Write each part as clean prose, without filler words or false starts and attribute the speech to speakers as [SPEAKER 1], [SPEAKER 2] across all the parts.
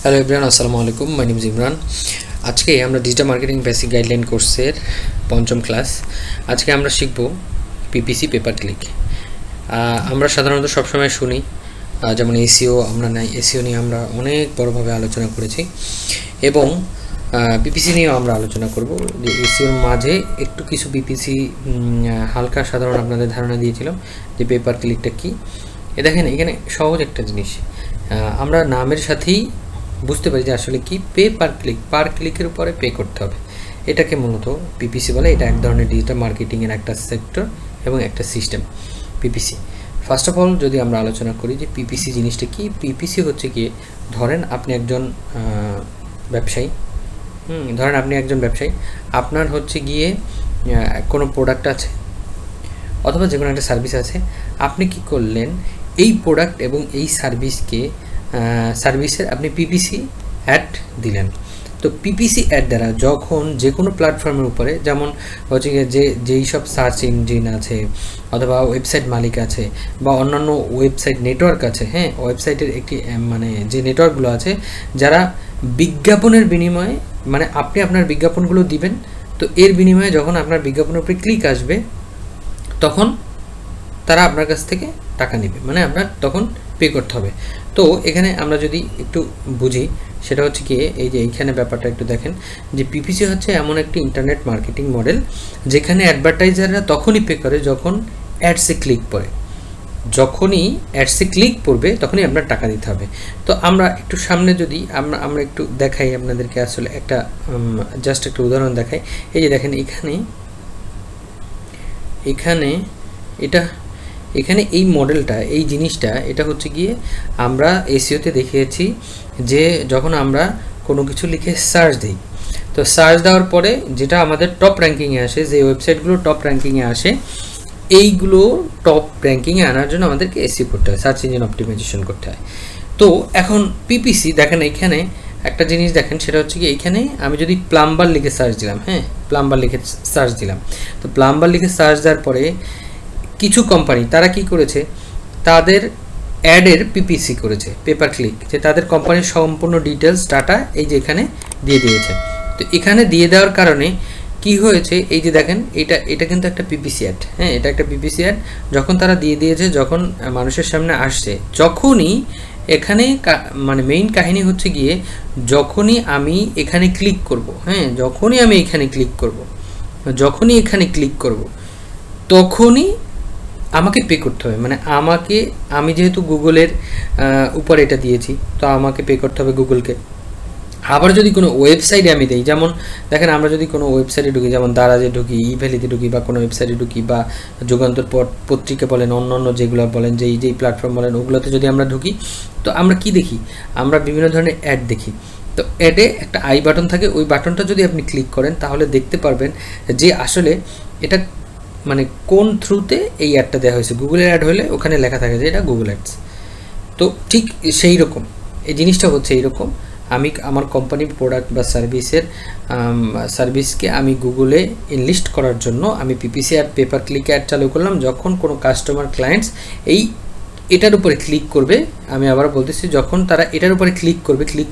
[SPEAKER 1] Hello everyone, আসসালামু আলাইকুম। My name is Imran. আজকে আমরা ডিজিটাল মার্কেটিং বেসিক গাইডলাইন কোর্সের পঞ্চম ক্লাস। আজকে আমরা শিখব পিপিসি পেপার ক্লিক। আমরা সাধারণত সবসময় শুনি যেমন এসিও, আমরা এসিও নিয়ে আমরা অনেক বড়োভাবে আলোচনা করেছি এবং পিপিসি নিয়েও আমরা আলোচনা করব। যে এসিওর মাঝে একটু কিছু পিপিসি হালকা সাধারণ আপনাদের ধারণা দিয়েছিলাম যে পেপার ক্লিকটা কী। দেখেন এখানে সহজ একটা জিনিস, আমরা নামের সাথেই বুঝতে পারি যে আসলে কি পে পার ক্লিকের উপরে পে করতে হবে। এটাকে মূলত পিপিসি বলে। এটা এক ধরনের ডিজিটাল মার্কেটিংয়ের একটা সেক্টর এবং একটা system PPC. First of all যদি আমরা আলোচনা করি যে পিপিসি জিনিসটা কি, পিপিসি হচ্ছে কি, ধরেন আপনি একজন ব্যবসায়ী, আপনার হচ্ছে গিয়ে কোনো প্রোডাক্ট আছে অথবা যে কোনো একটা সার্ভিস আছে। আপনি কি করলেন, এই প্রোডাক্ট এবং এই সার্ভিসের আপনি পিপিসি অ্যাড দিলেন। তো পিপিসি অ্যাড দ্বারা যখন যে কোনো প্ল্যাটফর্মের উপরে, যেমন হচ্ছে গিয়ে যেই সব সার্চ ইঞ্জিন আছে অথবা ওয়েবসাইট মালিক আছে বা অন্যান্য ওয়েবসাইট নেটওয়ার্ক আছে, হ্যাঁ, ওয়েবসাইটের একটি যে নেটওয়ার্কগুলো আছে যারা বিজ্ঞাপনের বিনিময়ে, আপনি আপনার বিজ্ঞাপনগুলো দিবেন, তো এর বিনিময়ে যখন আপনার বিজ্ঞাপনের উপরে ক্লিক আসবে তখন তারা আপনার কাছ থেকে টাকা নেবে, আপনার তখন পে করতে হবে। তো এখানে আমরা যদি একটু বুঝি, সেটা হচ্ছে কি, এই যে এইখানে ব্যাপারটা একটু দেখেন যে পিপিসি হচ্ছে এমন একটি ইন্টারনেট মার্কেটিং মডেল যেখানে অ্যাডভার্টাইজাররা তখনই পে করে যখন অ্যাডসে ক্লিক পড়ে। যখনই অ্যাডসে ক্লিক পড়বে তখনই আপনার টাকা দিতে হবে। তো আমরা একটু সামনে যদি আমরা একটু দেখাই আপনাদেরকে, আসলে একটা জাস্ট একটা উদাহরণ দেখাই। এই যে দেখেন এখানে এই মডেলটা, এই জিনিসটা, এটা হচ্ছে গিয়ে আমরা এসইওতে দেখিয়েছি যে যখন আমরা কোনো কিছু লিখে সার্চ দিই, তো সার্চ দেওয়ার পরে যেটা আমাদের টপ র্যাঙ্কিংয়ে আসে, যে ওয়েবসাইটগুলো টপ র্যাঙ্কিংয়ে আসে, এইগুলো টপ র্যাঙ্কিংয়ে আনার জন্য আমাদেরকে এসইও করতে হয়, সার্চ ইঞ্জিন অপটিমাইজেশন করতে হয়। তো এখন পিপিসি দেখেন, এখানে একটা জিনিস দেখেন, সেটা হচ্ছে কি, এইখানে আমি যদি প্লাম্বার লিখে সার্চ দিলাম, হ্যাঁ, প্লাম্বার লিখে সার্চ দিলাম, তো প্লাম্বার লিখে সার্চ দেওয়ার পরে কিছু কোম্পানি তারা কি করেছে, তাদের অ্যাডের পিপিসি করেছে, পেপার ক্লিক, যে তাদের কোম্পানির সম্পূর্ণ ডিটেলস ডাটা এই যে এখানে দিয়ে দিয়েছে। তো এখানে দিয়ে দেওয়ার কারণে কি হয়েছে, এই যে দেখেন এটা কিন্তু একটা পিপিসি অ্যাড, হ্যাঁ, এটা একটা পিপিসি অ্যাড। যখন তারা দিয়ে দিয়েছে, যখন মানুষের সামনে আসছে, যখনই এখানে মেইন কাহিনী হচ্ছে গিয়ে, যখনই আমি এখানে ক্লিক করব, হ্যাঁ, যখনই এখানে ক্লিক করব তখনই আমাকে পে করতে হবে। আমি যেহেতু গুগলের উপর এটা দিয়েছি, তো আমাকে পে করতে হবে গুগলকে। আবার যদি কোনো ওয়েবসাইটে আমি দিই, যেমন দেখেন আমরা যদি কোনো ওয়েবসাইটে ঢুকি, যেমন দারাজে ঢুকি, ইভ্যালিতে ঢুকি, বা কোনো ওয়েবসাইটে ঢুকি, বা যুগান্তর পত্রিকা বলেন, অন্যান্য যেগুলো বলেন, যেই প্ল্যাটফর্ম বলেন, ওগুলোতে যদি আমরা ঢুকি, তো আমরা কি দেখি, আমরা বিভিন্ন ধরনের অ্যাড দেখি। তো অ্যাডে একটা আই বাটন থাকে, ওই বাটনটা যদি আপনি ক্লিক করেন তাহলে দেখতে পারবেন যে আসলে এটা কোন থ্রুতে এই অ্যাডটা দেওয়া হয়েছে। গুগলের অ্যাড হলে ওখানে লেখা থাকে যে এটা গুগল অ্যাডস। তো ঠিক সেই রকম এই জিনিসটা হচ্ছে এইরকম, আমি আমার কোম্পানির প্রোডাক্ট বা সার্ভিসকে আমি গুগলে ইনলিস্ট করার জন্য আমি PPC ad, pay per click ad চালু করলাম। যখন কোনো কাস্টমার ক্লায়েন্টস এটার উপরে ক্লিক করবে, আমি আবার বলতেছি, যখন তারা এটার উপরে ক্লিক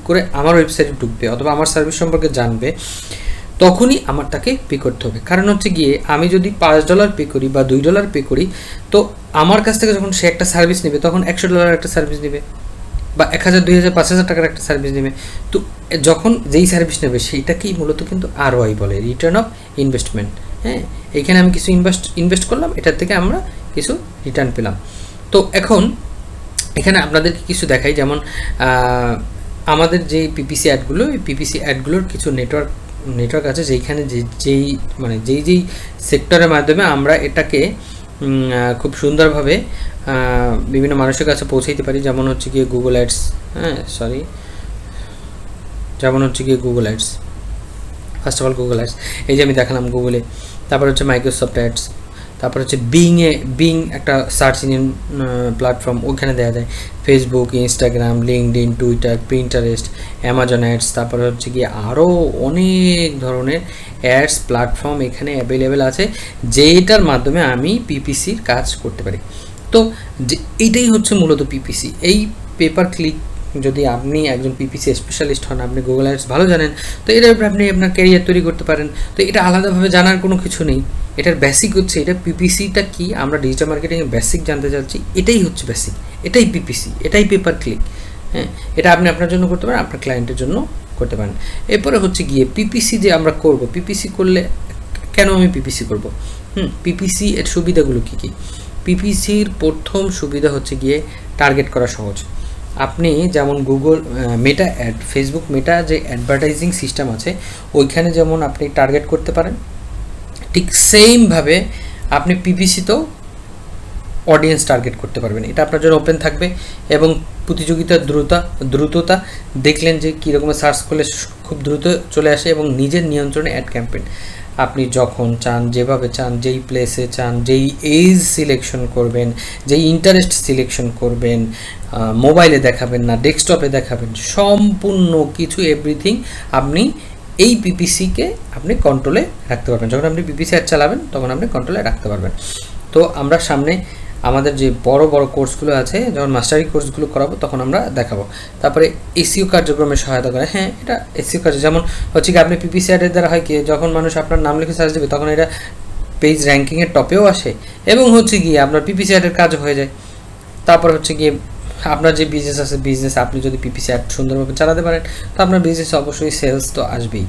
[SPEAKER 1] করে আমার ওয়েবসাইটে ঢুকবে অথবা আমার সার্ভিস সম্পর্কে জানবে, তখনই আমার তাকে পে করতে হবে। কারণ হচ্ছে গিয়ে, আমি যদি $5 পে করি বা $2 পে করি, তো আমার কাছ থেকে যখন সে একটা সার্ভিস নেবে তখন $100 একটা সার্ভিস নেবে, বা 1000, 2000, 5000 টাকার একটা সার্ভিস নেবে। তো যখন যেই সার্ভিস নেবে সেইটাকেই মূলত কিন্তু ROI বলে, রিটার্ন অফ ইনভেস্টমেন্ট। হ্যাঁ, এইখানে আমি কিছু ইনভেস্ট করলাম, এটার থেকে আমরা কিছু রিটার্ন পেলাম। তো এখন এখানে আপনাদেরকে কিছু দেখাই, যেমন আমাদের যে পিপিসি অ্যাডগুলো, এই পিপিসি অ্যাডগুলোর কিছু নেটওয়ার্ক আছে, যেইখানে যেই সেক্টরের মাধ্যমে আমরা এটাকে খুব সুন্দরভাবে বিভিন্ন মানুষের কাছে পৌঁছাইতে পারি। যেমন হচ্ছে গিয়ে Google ads, first of all Google ads, এই যে আমি দেখালাম গুগলে। তারপর হচ্ছে মাইক্রোসফট অ্যাডস, তারপর হচ্ছে বিং একটা সার্চ ইঞ্জিন প্ল্যাটফর্ম, ওইখানে দেওয়া যায় Facebook, Instagram, LinkedIn, Twitter, Pinterest, Amazon ads. তারপর হচ্ছে গিয়ে আরও অনেক ধরনের অ্যাডস প্ল্যাটফর্ম এখানে অ্যাভেলেবেল আছে, যেটার মাধ্যমে আমি পিপিসির কাজ করতে পারি। তো এইটাই হচ্ছে মূলত পিপিসি। এই পেপার ক্লিক যদি আপনি একজন পিপিসি স্পেশালিস্ট হন, আপনি গুগল অ্যাডস ভালো জানেন, তো এটার উপরে আপনি আপনার ক্যারিয়ার তৈরি করতে পারেন। তো এটা আলাদাভাবে জানার কোনো কিছু নেই, এটার বেসিক হচ্ছে এটা পিপিসিটা কি, আমরা ডিজিটাল মার্কেটিংয়ের বেসিক জানতে চাচ্ছি, এটাই হচ্ছে বেসিক, এটাই পিপিসি, এটাই পেপার ক্লিক। হ্যাঁ, এটা আপনি আপনার জন্য করতে পারেন, আপনার ক্লায়েন্টের জন্য করতে পারেন। এরপরে হচ্ছে গিয়ে পিপিসি যে আমরা করব, পিপিসি করলে কেন আমি পিপিসি করব? পিপিসি এর সুবিধাগুলো কী কী? পিপিসির প্রথম সুবিধা হচ্ছে গিয়ে টার্গেট করা সহজ। আপনি যেমন Google Meta ad, Facebook Meta যে অ্যাডভার্টাইজিং সিস্টেম আছে ওইখানে যেমন আপনি টার্গেট করতে পারেন, ঠিক সেমভাবে আপনি পিপিসিতেও অডিয়েন্স টার্গেট করতে পারবেন। এটা আপনার জন্য ওপেন থাকবে এবং প্রতিযোগিতার দ্রুততা দেখলেন যে কী রকমের সার্চ করলে খুব দ্রুত চলে আসে এবং নিজের নিয়ন্ত্রণে অ্যাড ক্যাম্পেইন আপনি যখন চান, যেভাবে চান, যেই প্লেসে চান, যেই এজ সিলেকশন করবেন, যেই ইন্টারেস্ট সিলেকশন করবেন, মোবাইলে দেখাবেন না ডেস্কটপে দেখাবেন, সম্পূর্ণ কিছু এভরিথিং আপনি এই পিপিসিকে আপনি কন্ট্রোলে রাখতে পারবেন। যখন আপনি পিপিসি অ্যাড চালাবেন তখন আপনি কন্ট্রোলে রাখতে পারবেন। তো আমরা সামনে আমাদের যে বড় বড় কোর্সগুলো আছে, যখন মাস্টারি কোর্সগুলো করাবো তখন আমরা দেখাবো। তারপরে এসইও কার্যক্রমে সহায়তা করে। হ্যাঁ, এটা এসইও কার্য যেমন হচ্ছে কি আপনি পিপিসি অ্যাডের দ্বারা হয় কি, যখন মানুষ আপনার নাম লিখে সার্চ দেবে তখন এটা পেজ র্যাঙ্কিংয়ের টপেও আসে এবং হচ্ছে গিয়ে আপনার পিপিসি অ্যাডের কাজও হয়ে যায়। তারপর হচ্ছে গিয়ে আপনার যে বিজনেস আছে, বিজনেস আপনি যদি পিপিসি অ্যাড সুন্দরভাবে চালাতে পারেন তো আপনার বিজনেসে অবশ্যই সেলস তো আসবেই।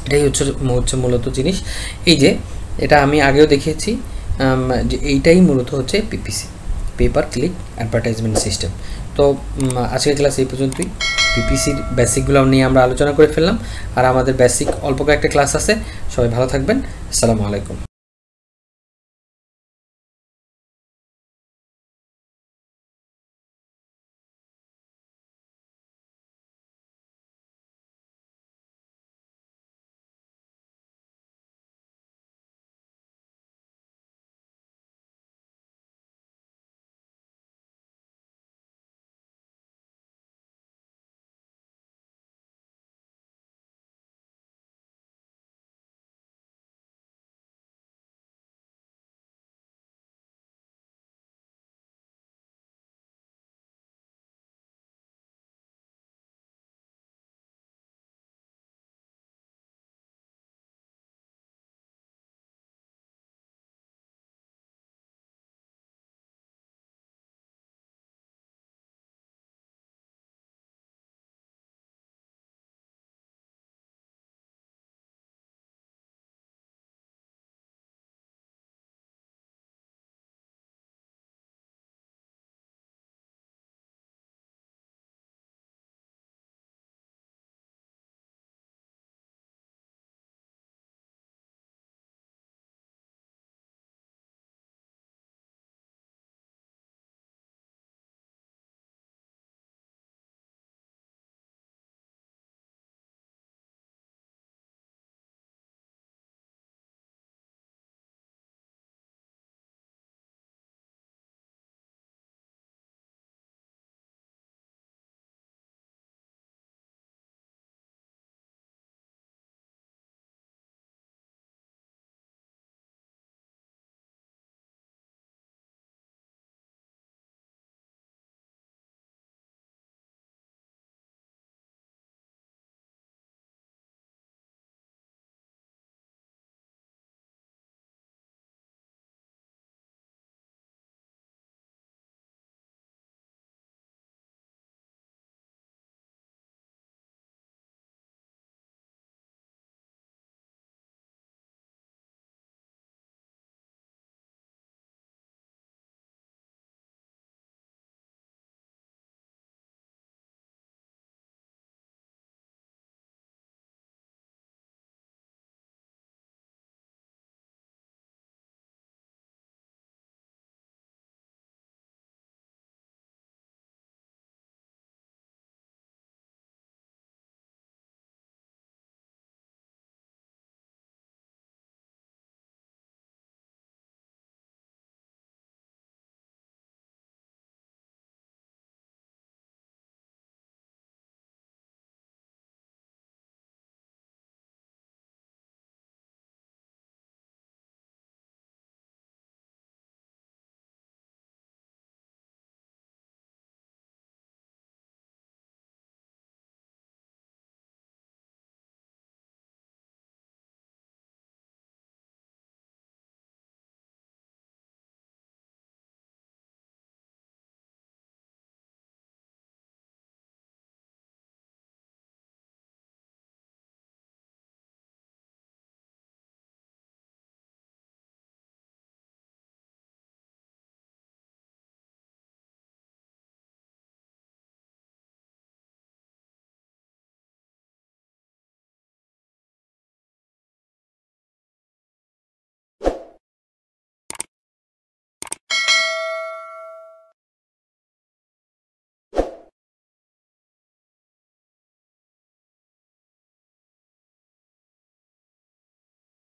[SPEAKER 1] এটাই হচ্ছে মূলত জিনিস। এই যে এটা আমি আগেও দেখিয়েছি যে এইটাই মূলত হচ্ছে PPC, paper click advertisement system. তো আজকের ক্লাস এই পর্যন্তই। পিপিসির বেসিকগুলো নিয়ে আমরা আলোচনা করে ফেললাম, আর আমাদের বেসিক অল্প কয়েকটা ক্লাস আছে। সবাই ভালো থাকবেন। আসসালামু আলাইকুম।